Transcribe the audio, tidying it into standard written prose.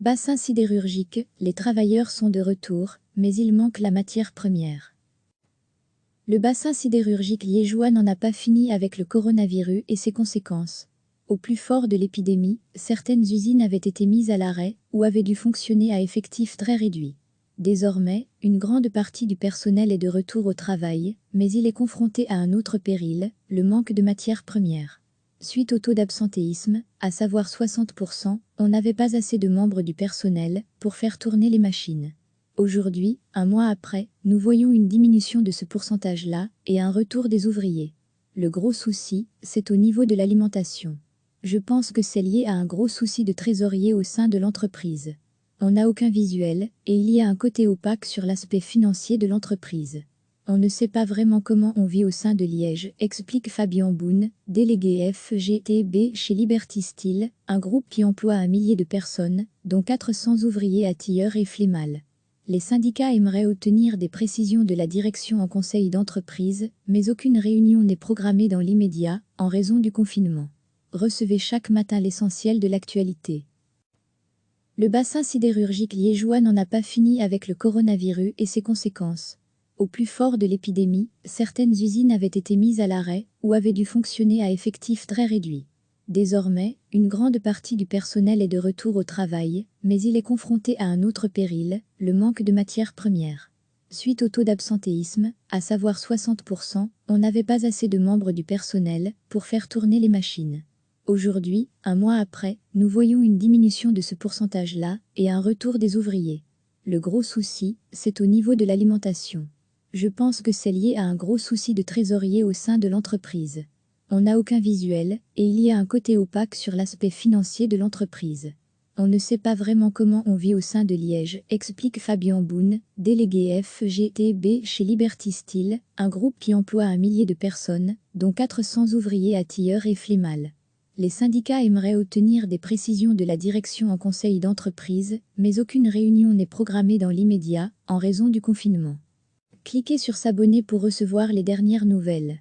Bassin sidérurgique, les travailleurs sont de retour, mais il manque la matière première. Le bassin sidérurgique liégeois n'en a pas fini avec le coronavirus et ses conséquences. Au plus fort de l'épidémie, certaines usines avaient été mises à l'arrêt ou avaient dû fonctionner à effectifs très réduits. Désormais, une grande partie du personnel est de retour au travail, mais il est confronté à un autre péril, le manque de matières premières. Suite au taux d'absentéisme, à savoir 60%, on n'avait pas assez de membres du personnel pour faire tourner les machines. Aujourd'hui, un mois après, nous voyons une diminution de ce pourcentage-là et un retour des ouvriers. Le gros souci, c'est au niveau de l'alimentation. Je pense que c'est lié à un gros souci de trésorier au sein de l'entreprise. On n'a aucun visuel, et il y a un côté opaque sur l'aspect financier de l'entreprise. On ne sait pas vraiment comment on vit au sein de Liège, explique Fabien Boone, délégué FGTB chez Liberty Steel, un groupe qui emploie 1 millier de personnes, dont 400 ouvriers à Tilleur et Flémal. Les syndicats aimeraient obtenir des précisions de la direction en conseil d'entreprise, mais aucune réunion n'est programmée dans l'immédiat, en raison du confinement. Recevez chaque matin l'essentiel de l'actualité. Le bassin sidérurgique liégeois n'en a pas fini avec le coronavirus et ses conséquences. Au plus fort de l'épidémie, certaines usines avaient été mises à l'arrêt ou avaient dû fonctionner à effectifs très réduits. Désormais, une grande partie du personnel est de retour au travail, mais il est confronté à un autre péril, le manque de matières premières. Suite au taux d'absentéisme, à savoir 60%, on n'avait pas assez de membres du personnel pour faire tourner les machines. Aujourd'hui, un mois après, nous voyons une diminution de ce pourcentage-là et un retour des ouvriers. Le gros souci, c'est au niveau de l'alimentation. Je pense que c'est lié à un gros souci de trésorier au sein de l'entreprise. On n'a aucun visuel, et il y a un côté opaque sur l'aspect financier de l'entreprise. On ne sait pas vraiment comment on vit au sein de Liège, explique Fabien Boone, délégué FGTB chez Liberty Steel, un groupe qui emploie 1 millier de personnes, dont 400 ouvriers à Tilleur et Flémal. Les syndicats aimeraient obtenir des précisions de la direction en conseil d'entreprise, mais aucune réunion n'est programmée dans l'immédiat, en raison du confinement. Cliquez sur s'abonner pour recevoir les dernières nouvelles.